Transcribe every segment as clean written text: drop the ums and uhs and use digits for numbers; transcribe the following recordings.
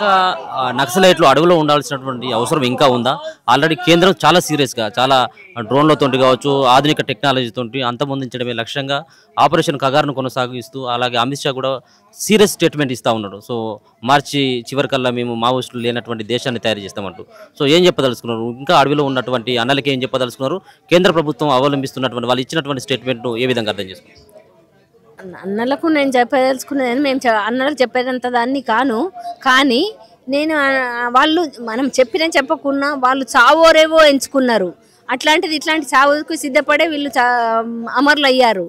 ఇంకా నక్సలైట్లు అడవిలో ఉండాల్సినటువంటి అవసరం ఇంకా ఉందా? ఆల్రెడీ కేంద్రం చాలా సీరియస్గా చాలా డ్రోన్లతోటి కావచ్చు, ఆధునిక టెక్నాలజీతోటి అంతమొందించడమే లక్ష్యంగా ఆపరేషన్ కగారును కొనసాగిస్తూ, అలాగే అమిత్ షా కూడా సీరియస్ స్టేట్మెంట్ ఇస్తూ ఉన్నాడు. సో మార్చి చివరికల్లా మేము మావోయిస్టులు లేనటువంటి దేశాన్ని తయారు చేస్తామంటూ. సో ఏం చెప్పదలుచుకున్నారు? ఇంకా అడవిలో ఉన్నటువంటి అన్నలకి ఏం చెప్పదలుచుకున్నారు? కేంద్ర ప్రభుత్వం అవలంబిస్తున్నటువంటి వాళ్ళు ఇచ్చినటువంటి స్టేట్మెంట్ను ఏ విధంగా అర్థం చేసుకున్నారు? అన్నలకు నేను చెప్పదలుచుకున్నది, మేము అన్నలకు చెప్పేదంత దాన్ని కాను. కానీ నేను వాళ్ళు మనం చెప్పినా చెప్పకున్నా వాళ్ళు చావోరేవో ఎంచుకున్నారు. అట్లాంటిది ఇట్లాంటి చావుకు సిద్ధపడే వీళ్ళు అమరులు అయ్యారు.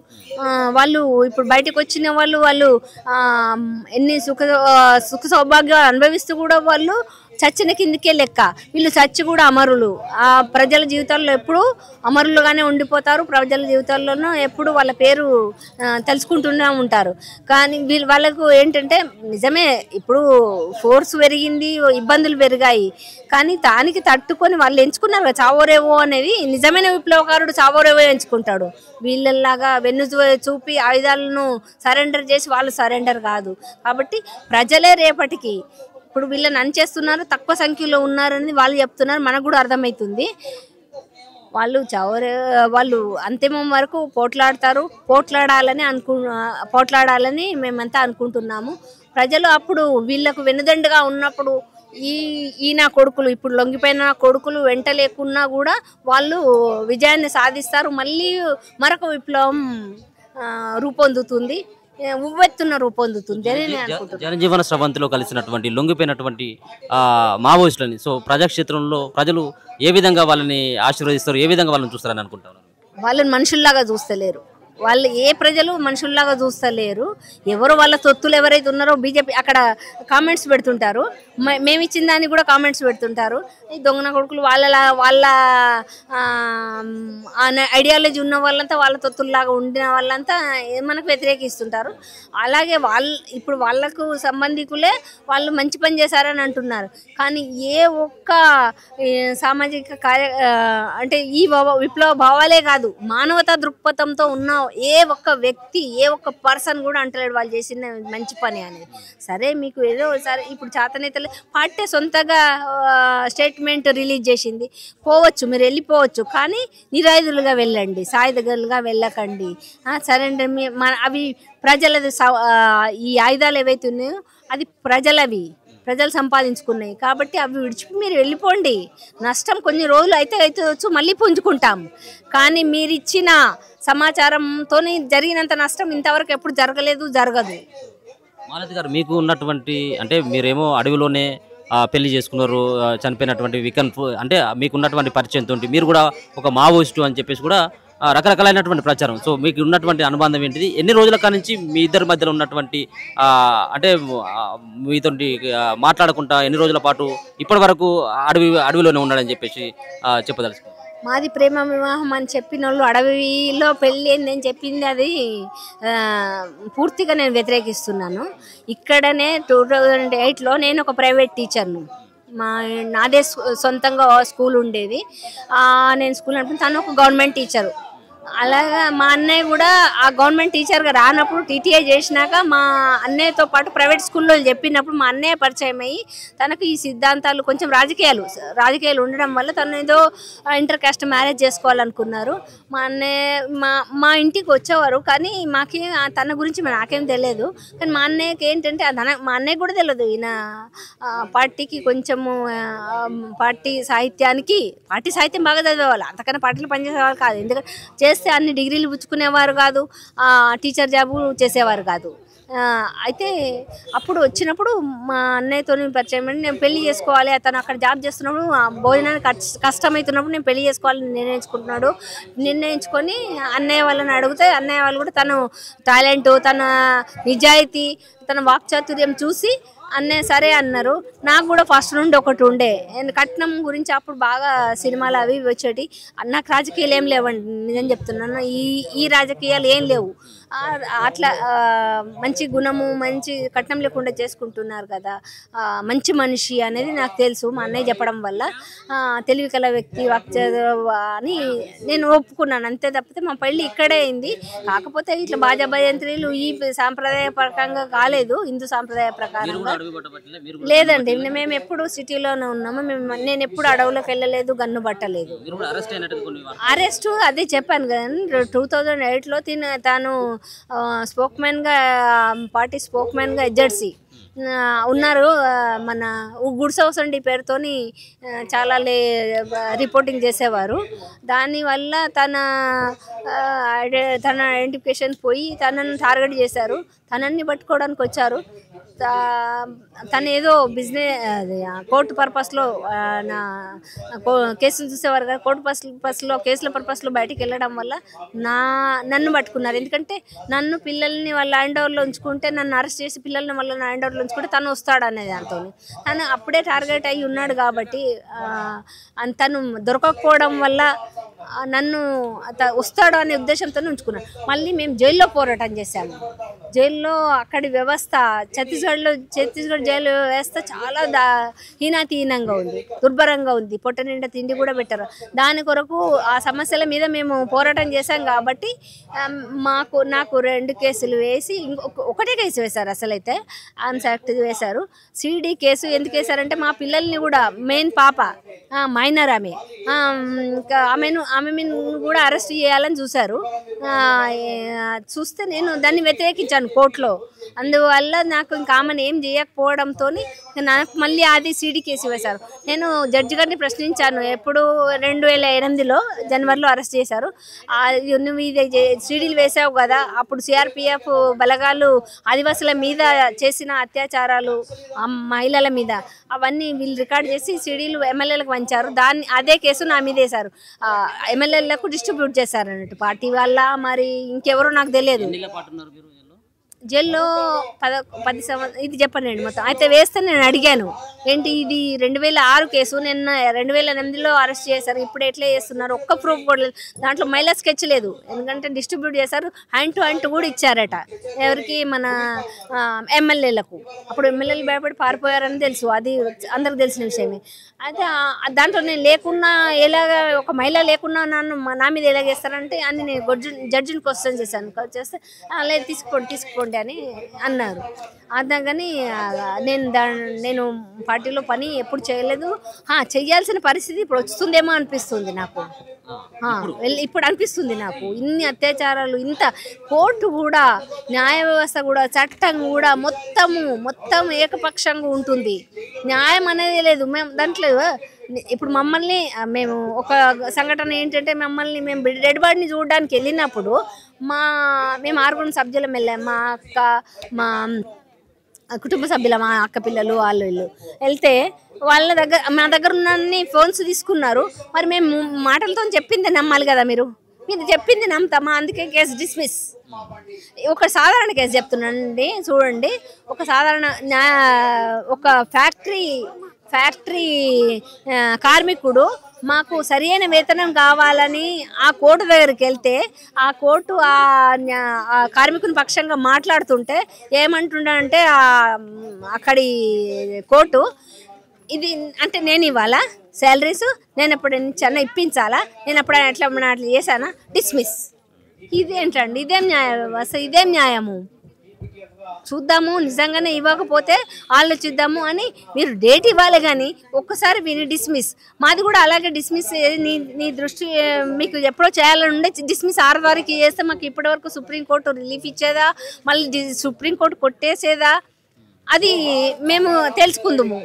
వాళ్ళు ఇప్పుడు బయటకు వచ్చిన వాళ్ళు ఎన్ని సుఖ సౌభాగ్యాలు అనుభవిస్తూ కూడా వాళ్ళు చచ్చిన కిందకే లెక్క. వీళ్ళు చచ్చి కూడా అమరులు. ప్రజల జీవితాల్లో ఎప్పుడు అమరులుగానే ఉండిపోతారు. ప్రజల జీవితాల్లోనూ ఎప్పుడు వాళ్ళ పేరు తెలుసుకుంటూనే ఉంటారు. కానీ వాళ్ళకు ఏంటంటే నిజమే ఇప్పుడు ఫోర్స్ పెరిగింది, ఇబ్బందులు పెరిగాయి. కానీ దానికి తట్టుకొని వాళ్ళు ఎంచుకున్నారు కదా చావోరేవో అనేది. నిజమైన విప్లవకారుడు చావోరేవో ఎంచుకుంటాడు. వీళ్ళలాగా వెన్ను చూపి ఆయుధాలను సరెండర్ చేసి వాళ్ళు సరెండర్ కాదు. కాబట్టి ప్రజలే రేపటికి ఇప్పుడు వీళ్ళని అనిచేస్తున్నారు, తక్కువ సంఖ్యలో ఉన్నారని వాళ్ళు చెప్తున్నారు. మనకు కూడా అర్థమవుతుంది. వాళ్ళు అంతిమం వరకు పోట్లాడాలని మేమంతా అనుకుంటున్నాము. ప్రజలు అప్పుడు వీళ్ళకు వెనుదండుగా ఉన్నప్పుడు ఈయన కొడుకులు ఇప్పుడు లొంగిపోయిన కొడుకులు వెంట లేకున్నా కూడా వాళ్ళు విజయాన్ని సాధిస్తారు. మళ్ళీ మరొక విప్లవం రూపొందుతుంది, ఉవ్వెత్తున రూపొందుతుంది అని నేను అనుకుంటున్నాను. జనజీవన స్రవంతిలో కలిసినటువంటి లొంగిపోయినటువంటి మావోయిస్టులని సో ప్రజాక్షేత్రంలో ప్రజలు ఏ విధంగా వాళ్ళని ఆశీర్వదిస్తారు, ఏ విధంగా వాళ్ళని చూస్తారని అనుకుంటారు? వాళ్ళని మనుషుల్లాగా చూస్తలేరు. వాళ్ళు ప్రజలు మనుషుల్లాగా చూస్తలేరు. ఎవరు వాళ్ళ తొత్తులు ఎవరైతే ఉన్నారో బీజేపీ అక్కడ కామెంట్స్ పెడుతుంటారు. మేము ఇచ్చిన దానికి కూడా కామెంట్స్ పెడుతుంటారు. ఈ దొంగన కొడుకులు వాళ్ళ ఐడియాలజీ ఉన్న వాళ్ళంతా వాళ్ళ తొత్తుల్లాగా ఉండిన వాళ్ళంతా మనకు వ్యతిరేకిస్తుంటారు. అలాగే ఇప్పుడు వాళ్ళకు సంబంధికులే వాళ్ళు మంచి పని చేశారని అంటున్నారు. కానీ ఏ ఒక్క సామాజిక అంటే ఈ విప్లవ భావాలే కాదు, మానవతా దృక్పథంతో ఉన్న ఏ ఒక్క వ్యక్తి ఏ ఒక్క పర్సన్ కూడా అంటలేడు వాళ్ళు చేసిన మంచి పని అనేది. సరే మీకు ఏదో సరే ఇప్పుడు చేతనైతే పార్టీ సొంతగా స్టేట్మెంట్ రిలీజ్ చేసింది, పోవచ్చు, మీరు వెళ్ళిపోవచ్చు. కానీ నిరాయుధులుగా వెళ్ళండి, సాయుధులుగా వెళ్ళకండి. సరే అంటే అవి ప్రజలది. ఈ ఆయుధాలు ఏవైతే ఉన్నాయో అది ప్రజలు సంపాదించుకున్నాయి. కాబట్టి అవి విడిచి మీరు వెళ్ళిపోండి. నష్టం కొన్ని రోజులు అయితే వచ్చు, మళ్ళీ పుంజుకుంటాం. కానీ మీరు ఇచ్చిన సమాచారంతో జరిగినంత నష్టం ఇంతవరకు ఎప్పుడు జరగదు. మాలతి గారు, మీకు ఉన్నటువంటి అంటే మీరేమో అడవిలోనే పెళ్లి చేసుకున్నారు, చనిపోయినటువంటి అంటే మీకున్నటువంటి పరిచయంతో మీరు కూడా ఒక మావోయిస్టు అని చెప్పేసి కూడా రకరకాలైనటువంటి ప్రచారం. సో మీకు ఉన్నటువంటి అనుబంధం ఏంటిది? ఎన్ని రోజుల కాడి నుంచి మీ ఇద్దరి మధ్యలో ఉన్నటువంటి అంటే మీతో మాట్లాడకుండా ఎన్ని రోజుల పాటు ఇప్పటి వరకు అడవిలోనే ఉన్నాడని చెప్పేసి చెప్పదలుచుకున్నాను. మాది ప్రేమ వివాహం అని చెప్పిన వాళ్ళు అడవిలో పెళ్ళి అని చెప్పింది అది పూర్తిగా నేను వ్యతిరేకిస్తున్నాను. ఇక్కడనే 2008లో నేను ఒక ప్రైవేట్ టీచర్ను. నాదే సొంతంగా స్కూల్ ఉండేది. నేను స్కూల్ నడిపిన తను ఒక గవర్నమెంట్ టీచరు. అలాగా మా అన్నయ్య కూడా ఆ గవర్నమెంట్ టీచర్గా రానప్పుడు టీటీఐ చేసినాక మా అన్నయ్యతో పాటు ప్రైవేట్ స్కూల్లో చెప్పినప్పుడు మా అన్నయ్య పరిచయం అయ్యి తనకు ఈ సిద్ధాంతాలు కొంచెం రాజకీయాలు ఉండడం వల్ల తను ఏదో ఇంటర్ కాస్ట్ మ్యారేజ్ చేసుకోవాలనుకున్నారు. మా అన్నయ్య మా ఇంటికి వచ్చేవారు. కానీ తన గురించి నాకేం తెలియదు. కానీ మా అన్నయ్యకి ఏంటంటే మా అన్నయ్య కూడా తెలియదు ఈయన పార్టీకి కొంచెము పార్టీ సాహిత్యం బాగా చదివేవాళ్ళు, అంతకన్నా పార్టీలు పనిచేసేవాళ్ళు కాదు. ఎందుకంటే చేస్తే అన్ని డిగ్రీలు పుచ్చుకునేవారు కాదు, టీచర్ జాబు చేసేవారు కాదు. అయితే అప్పుడు వచ్చినప్పుడు మా అన్నయ్యతో పరిచయం అండి. నేను పెళ్లి చేసుకోవాలి, అతను అక్కడ జాబ్ చేస్తున్నప్పుడు భోజనానికి కష్టమవుతున్నప్పుడు నేను పెళ్లి చేసుకోవాలని నిర్ణయించుకొని అన్నయ్య వాళ్ళని అడిగితే అన్నయ్య వాళ్ళు కూడా తను టాలెంట్, తన నిజాయితీ, తన వాక్చాతుర్యం చూసి అన్నయ్య సరే అన్నారు. నాకు కూడా ఫస్ట్ నుండి ఒకటి ఉండే కట్నం గురించి. అప్పుడు బాగా సినిమాలు అవి వచ్చేటి. నాకు రాజకీయాలు ఏం లేవండి, నిజం చెప్తున్నాను. ఈ రాజకీయాలు ఏం లేవు. అట్లా మంచి గుణము మంచి కట్నం లేకుండా చేసుకుంటున్నారు కదా, మంచి మనిషి అనేది నాకు తెలుసు మా అన్నయ్య చెప్పడం వల్ల. తెలివి కల వ్యక్తి అని నేను ఒప్పుకున్నాను, అంతే తప్పితే మా పెళ్ళి ఇక్కడే అయింది. కాకపోతే ఇట్లా బాజా భజంత్రీలు ఈ సాంప్రదాయ ప్రకారంగా కాలేదు, హిందూ సాంప్రదాయ ప్రకారంగా లేదండి. మేము ఎప్పుడు సిటీలోనే ఉన్నాము, నేను ఎప్పుడు అడవులోకి వెళ్ళలేదు, గన్ను పట్టలేదు. అరెస్ట్ అదే చెప్పాను కదా, 2008లో తాను స్పోక్మెన్గా పార్టీ స్పోక్మెన్గా ఎజెడ్సీ ఉన్నారు. మన గుడ్స్ హౌస్ అండి పేరుతోని చాలా రిపోర్టింగ్ చేసేవారు. దానివల్ల తన ఐడెంటిఫికేషన్ పోయి తనని టార్గెట్ చేశారు, తనని పట్టుకోవడానికి వచ్చారు. తను ఏదో బిజినెస్ కోర్టు పర్పస్లో కేసులు చూసేవారు కదా, కోర్టు పర్పస్లో కేసుల పర్పస్లో బయటికి వెళ్ళడం వల్ల నన్ను పట్టుకున్నారు. ఎందుకంటే నన్ను పిల్లల్ని వాళ్ళ హ్యాండ్ ఓవర్లో ఉంచుకుంటే, నన్ను అరెస్ట్ చేసి పిల్లల్ని వాళ్ళ హ్యాండ్ ఓవర్లో ఉంచుకుంటే తను వస్తాడు అనే దాంతో తను అప్పుడే టార్గెట్ అయ్యి ఉన్నాడు. కాబట్టి తను దొరకకపోవడం వల్ల నన్ను వస్తాడు అనే ఉద్దేశంతో ఉంచుకున్నాను. మళ్ళీ మేము జైల్లో పోరాటం చేశాము. జైల్లో అక్కడి వ్యవస్థ ఛత్తీస్గఢ్ జైలు వ్యవస్థ చాలా హీనాతిహీనంగా ఉంది, దుర్భరంగా ఉంది. పొట్ట నిండా తిండి కూడా పెట్టరు. దాని కొరకు ఆ సమస్యల మీద మేము పోరాటం చేశాం. కాబట్టి నాకు 2 కేసులు వేసి ఒకటే కేసు వేశారు. అసలైతే ఆర్మ్స్ యాక్ట్ వేశారు. సిడి కేసు ఎందుకు వేశారంటే మా పిల్లల్ని కూడా, మెయిన్ పాప మైనర్ ఆమె కూడా అరెస్ట్ చేయాలని చూశారు. చూస్తే నేను దాన్ని వ్యతిరేకించాను కోర్టులో. అందువల్ల నాకు ఇంకా ఆమెను ఏం చేయకపోవడంతో నాకు మళ్ళీ అది సిడి కేసు వేశారు. నేను జడ్జి గారిని ప్రశ్నించాను. ఎప్పుడు 2008లో జనవరిలో అరెస్ట్ చేశారు. నువ్వు ఇది సిడీలు వేసావు కదా, అప్పుడు సిఆర్పిఎఫ్ బలగాలు ఆదివాసుల మీద చేసిన అత్యాచారాలు, మహిళల మీద, అవన్నీ వీళ్ళు రికార్డ్ చేసి సిడీలు ఎమ్మెల్యేలకు పంచారు. అదే కేసు నా మీద వేశారు. ఎమ్మెల్యేలకు డిస్ట్రిబ్యూట్ చేశారు అన్నట్టు పార్టీ వల్ల, మరి ఇంకెవరో నాకు తెలియదు. జైల్లో 10 సంవత్సరాలు ఇది చెప్పండి మొత్తం. అయితే వేస్తే నేను అడిగాను, ఏంటి ఇది 2006 కేసు, నిన్న 2008లో అరెస్ట్ చేశారు, ఇప్పుడు ఎట్లా చేస్తున్నారు, ఒక్క ప్రూఫ్ కూడా లేదు. దాంట్లో మహిళా స్కెచ్ లేదు, ఎందుకంటే డిస్ట్రిబ్యూట్ చేశారు. హ్యాండ్ టు హ్యాండ్ కూడా ఇచ్చారట. ఎవరికి? మన ఎమ్మెల్యేలకు. అప్పుడు ఎమ్మెల్యేలు భయపడి పారిపోయారని తెలుసు, అది అందరికి తెలిసిన విషయమే. అయితే దాంట్లో నేను లేకున్నా ఎలాగ, ఒక మహిళ లేకున్నా నా మీద ఎలాగ చేస్తారంటే అని నేను జడ్జిని క్వశ్చన్ చేశాను. చేస్తే లేదు తీసుకోండి అని అన్నారు. కానీ నేను పార్టీలో పని ఎప్పుడు చేయలేదు. చెయ్యాల్సిన పరిస్థితి ఇప్పుడు వస్తుందేమో అనిపిస్తుంది నాకు. ఇప్పుడు అనిపిస్తుంది నాకు, ఇన్ని అత్యాచారాలు, ఇంత కోర్టు కూడా, న్యాయ వ్యవస్థ కూడా, చట్టం కూడా మొత్తం ఏకపక్షంగా ఉంటుంది. న్యాయం అనేది లేదు. మేము దాంట్లో ఇప్పుడు మేము ఒక సంఘటన ఏంటంటే, మేము డెడ్ బాడీని చూడడానికి వెళ్ళినప్పుడు మేము 6 సభ్యులం వెళ్ళాం. మా కుటుంబ సభ్యుల, మా అక్క పిల్లలు, వాళ్ళు వెళ్తే వాళ్ళ మా దగ్గర ఉన్న ఫోన్స్ తీసుకున్నారు. మరి మేము మాటలతో చెప్పింది నమ్మాలి కదా, మీరు చెప్పింది నమ్ముతామా? అందుకే కేసు డిస్మిస్. ఒక సాధారణ కేసు చెప్తున్నానండి, చూడండి. ఒక సాధారణ ఒక ఫ్యాక్టరీ కార్మికుడు మాకు సరైన వేతనం కావాలని ఆ కోర్టు దగ్గరికి వెళ్తే, ఆ కోర్టు ఆ కార్మికుని పక్షంగా మాట్లాడుతుంటే ఏమంటుండంటే అక్కడి కోర్టు, ఇది అంటే నేను ఇవ్వాలా శాలరీస్, నేను ఎప్పుడైనా చిన్న ఇప్పించాలా, నేను ఎప్పుడైనా అట్లా చేశానా, డిస్మిస్. ఇదేంటండి? ఇదేం న్యాయం? అసలు ఇదేం న్యాయము? చూద్దాము, నిజంగానే ఇవ్వకపోతే ఆలోచిద్దాము అని మీరు డేట్ ఇవ్వాలి. కానీ ఒక్కసారి విని డిస్మిస్. మాది కూడా అలాగే డిస్మిస్. నీ దృష్టి మీకు ఎప్పుడో చేయాలని ఉండే డిస్మిస్ 6 తారీఖు చేస్తే మాకు ఇప్పటివరకు సుప్రీంకోర్టు రిలీఫ్ ఇచ్చేదా, మళ్ళీ సుప్రీంకోర్టు కొట్టేసేదా, అది మేము తెలుసుకుందాము.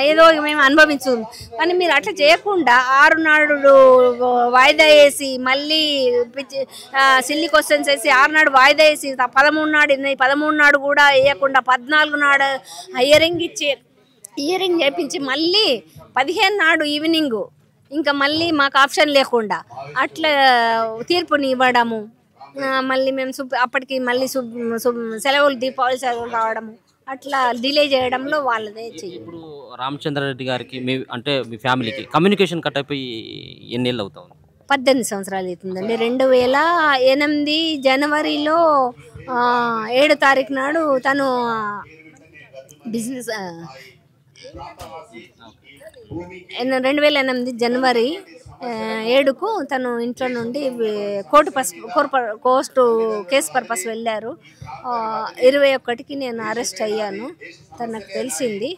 ఏదో మేము అనుభవించుదాము. కానీ మీరు అట్లా చేయకుండా 6 నాడు వాయిదా వేసి, మళ్ళీ సిల్లీ క్వశ్చన్స్ వేసి 6 నాడు వాయిదా వేసి, 13 నాడు కూడా వేయకుండా 14 నాడు హియరింగ్ చేయించి, మళ్ళీ 15 నాడు ఈవినింగ్ ఇంకా మళ్ళీ మాకు ఆప్షన్ లేకుండా అట్లా తీర్పుని ఇవ్వడము. మళ్ళీ మేము అప్పటికి మళ్ళీ సెలవులు, దీపావళి సెలవులు రావడము, అట్లా డిలే చేయడంలో వాళ్ళదే చెయ్యి. ఇప్పుడు రామచంద్రారెడ్డి గారికి మీ ఫ్యామిలీకి కమ్యూనికేషన్ కట్ అయిపోయి ఎన్నేళ్ళు అవుతావు? 18 సంవత్సరాలు అవుతుందండి. 2008 జనవరిలో 7 తారీఖు నాడు తను బిజినెస్ 2008 జనవరి 7కు తను ఇంట్లో నుండి కోర్టు కేసు పర్పస్ వెళ్ళారు. 21కి నేను అరెస్ట్ అయ్యాను. తనకు తెలిసింది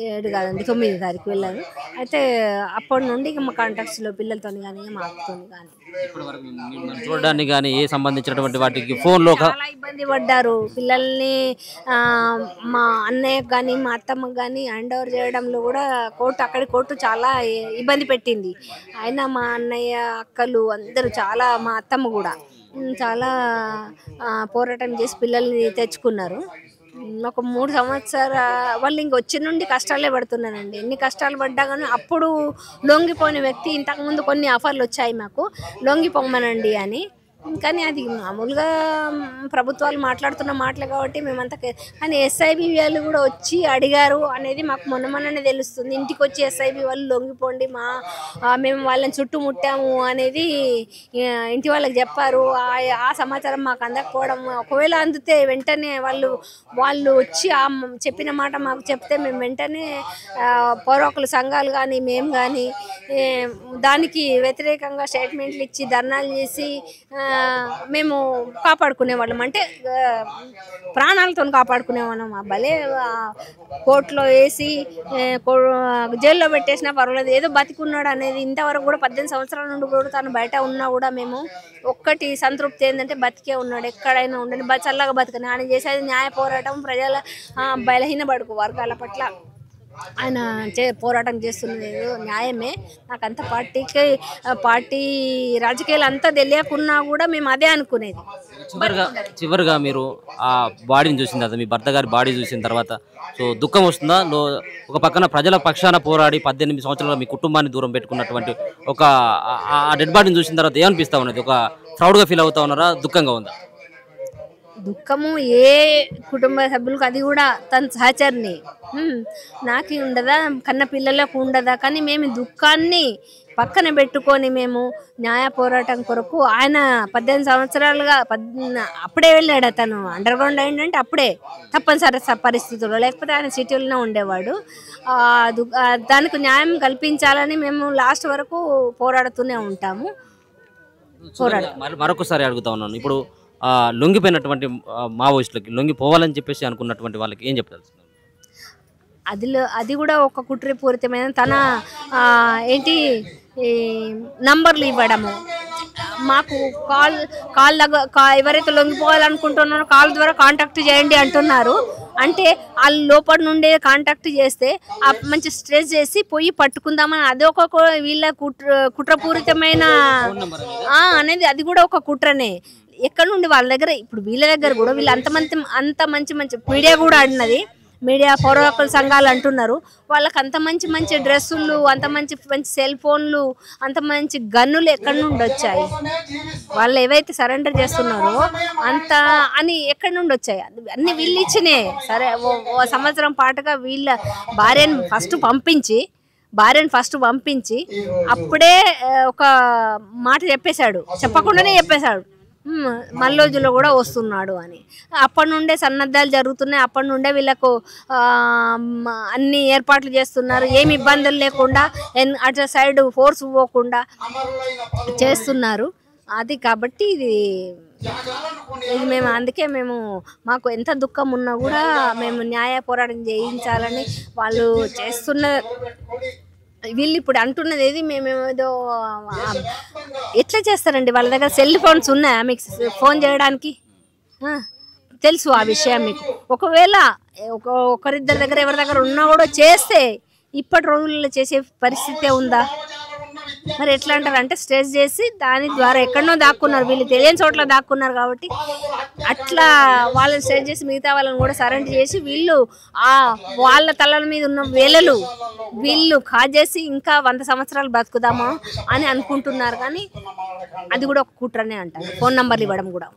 7 కాదండి 9 తారీఖు వెళ్ళాను. అయితే అప్పటి నుండి మా కాంటాక్ట్స్లో పిల్లలతో కానీ మా అక్కతో కానీ చూడడానికి కానీ ఏ సంబంధించినటువంటి వాటికి ఫోన్లో చాలా ఇబ్బంది పడ్డారు. పిల్లల్ని మా అన్నయ్యకు కానీ మా అత్తమ్మకు కానీ హ్యాండ్ ఓవర్ చేయడంలో కూడా కోర్టు చాలా ఇబ్బంది పెట్టింది. అయినా మా అన్నయ్య అక్కలు అందరూ చాలా, మా అత్తమ్మ కూడా చాలా పోరాటం చేసి పిల్లల్ని తెచ్చుకున్నారు. ఒక 3 సంవత్సరాల వాళ్ళు ఇంక వచ్చి నుండి కష్టాలే పడుతున్నానండి. ఎన్ని కష్టాలు పడ్డా కానీ అప్పుడు లొంగిపోయిన వ్యక్తి, ఇంతకుముందు కొన్ని ఆఫర్లు వచ్చాయి మాకు లొంగిపోమనండి అని, కానీ అది మామూలుగా ప్రభుత్వాలు మాట్లాడుతున్న మాటలు కాబట్టి మేమంతా కానీ ఎస్ఐబి వాళ్ళు కూడా వచ్చి అడిగారు అనేది మాకు మొన్ననే తెలుస్తుంది. ఇంటికి వచ్చి ఎస్ఐబి వాళ్ళు లొంగిపోండి మేము వాళ్ళని చుట్టుముట్టాము అనేది ఇంటి వాళ్ళకి చెప్పారు. ఆ సమాచారం మాకు అందకపోవడం, ఒకవేళ అందితే వెంటనే వాళ్ళు వచ్చి ఆ చెప్పిన మాట మాకు చెప్తే మేము వెంటనే పౌరకుల సంఘాలు కానీ మేము కానీ దానికి వ్యతిరేకంగా స్టేట్మెంట్లు ఇచ్చి ధర్నాలు చేసి మేము కాపాడుకునేవాళ్ళం. అంటే ప్రాణాలతో కాపాడుకునేవాళ్ళం. భలే కోర్టులో వేసి జైల్లో పెట్టేసినా పర్వాలేదు, ఏదో బతికున్నాడు అనేది. ఇంతవరకు కూడా 18 సంవత్సరాల నుండి కూడా తను బయట ఉన్నా కూడా మేము ఒక్కటి సంతృప్తి ఏంటంటే బతికే ఉన్నాడు, ఎక్కడైనా ఉండండి చల్లగా బతకని. ఆయన చేసేది న్యాయ పోరాటం, ప్రజల బలహీన వర్గాల పట్ల ఆయన పోరాటం చేస్తున్నది న్యాయమే. నాకంత పార్టీ రాజకీయాలు అంతా తెలియకున్నా కూడా మేము అదే అనుకునేది. చివరిగా మీరు ఆ బాడీని చూసిన తర్వాత, మీ భర్త గారి బాడీ చూసిన తర్వాత దుఃఖం వస్తుందా? ఒక పక్కన ప్రజల పక్షాన పోరాడి 18 సంవత్సరాలు మీ కుటుంబాన్ని దూరం పెట్టుకున్నటువంటి ఆ డెడ్ బాడీని చూసిన తర్వాత ఏమనిపిస్తా ఉన్నది? ఒక ప్రౌడ్గా ఫీల్ అవుతా ఉన్నారా, దుఃఖంగా ఉందా? దుఃఖము ఏ కుటుంబ సభ్యులకు, అది కూడా తన సహచరిని నాకు ఉండదా, కన్న పిల్లలకు ఉండదా? కానీ మేము దుఃఖాన్ని పక్కన పెట్టుకొని మేము న్యాయ పోరాటం కొరకు ఆయన 18 సంవత్సరాలుగా అప్పుడే వెళ్ళాడు. అతను అండర్ గ్రౌండ్ అయిందంటే అప్పుడే తప్పనిసరి పరిస్థితుల్లో, లేకపోతే ఆయన సిటీలోనే ఉండేవాడు. దానికి న్యాయం కల్పించాలని మేము లాస్ట్ వరకు పోరాడుతూనే ఉంటాము. మరొకసారి అడుగుతా ఉన్నాను, ఇప్పుడు లొంగిపోయినటువంటి మావోయిస్టులకి లొంగిపోవాలని చెప్పేసి అనుకున్నటువంటి వాళ్ళకి ఏం చెప్తారు? అది కూడా ఒక కుట్రపూరితమైన తన నంబర్లు ఇవ్వడము, మాకు కాల్ ఎవరైతే లొంగిపోవాలనుకుంటున్నారో కాల్ ద్వారా కాంటాక్ట్ చేయండి అంటున్నారు. అంటే వాళ్ళు లోపల నుండే కాంటాక్ట్ చేస్తే మంచి స్ట్రెస్ చేసి పోయి పట్టుకుందామని అదొక వీళ్ళ కుట్రపూరితమైన అనేది, అది కూడా ఒక కుట్రనే. ఎక్కడ నుండి వాళ్ళ దగ్గర, ఇప్పుడు వీళ్ళ దగ్గర కూడా వీళ్ళు అంత మంచి మీడియా కూడా ఆడినది, మీడియా పౌర హక్కుల సంఘాలు అంటున్నారు. వాళ్ళకి అంత మంచి డ్రెస్సులు, అంత మంచి సెల్ ఫోన్లు, అంత మంచి గన్నులు ఎక్కడి నుండి వచ్చాయి? వాళ్ళు ఏవైతే సరెండర్ చేస్తున్నారో అంత అని ఎక్కడి నుండి వచ్చాయి? అన్ని వీళ్ళు ఇచ్చినే. సరే, ఓ సంవత్సరం పాటుగా వీళ్ళ భార్యను ఫస్ట్ పంపించి అప్పుడే ఒక మాట చెప్పకుండానే చెప్పేశాడు మల్లోజులో కూడా వస్తున్నాడు అని. అప్పటి నుండే సన్నద్ధాలు జరుగుతున్నాయి. అప్పటి నుండే వీళ్ళకు అన్ని ఏర్పాట్లు చేస్తున్నారు, ఏమి ఇబ్బందులు లేకుండా, అటు సైడ్ ఫోర్స్ పోకుండా చేస్తున్నారు. అది కాబట్టి ఇది అందుకే మాకు ఎంత దుఃఖం ఉన్నా కూడా మేము న్యాయ పోరాటం చేయించాలని వాళ్ళు చేస్తున్న. వీళ్ళు ఇప్పుడు అంటున్నది ఏది, మేమేదో ఎట్లా చేస్తారండి? వాళ్ళ దగ్గర సెల్ ఫోన్స్ ఉన్నాయా మీకు ఫోన్ చేయడానికి? తెలుసు ఆ విషయం మీకు. ఒకవేళ ఒకరిద్దరి దగ్గర ఎవరి దగ్గర ఉన్నా కూడా చేస్తే ఇప్పటి రోజుల్లో చేసే పరిస్థితే ఉందా? మరి ఎట్లా అంటారు అంటే స్ట్రెస్ చేసి దాని ద్వారా ఎక్కడనో దాక్కున్నారు, వీళ్ళు తెలియని చోట్ల దాక్కున్నారు. కాబట్టి అట్లా వాళ్ళని స్ట్రెస్ చేసి మిగతా వాళ్ళని కూడా సరెండర్ చేసి వాళ్ళ తలల మీద ఉన్న వేలలు వీళ్ళు కాజేసి ఇంకా 100 సంవత్సరాలు బతుకుదామా అని అనుకుంటున్నారు. కానీ అది కూడా ఒక కుట్రనే అంటారు. ఫోన్ నంబర్లు ఇవ్వడం కూడా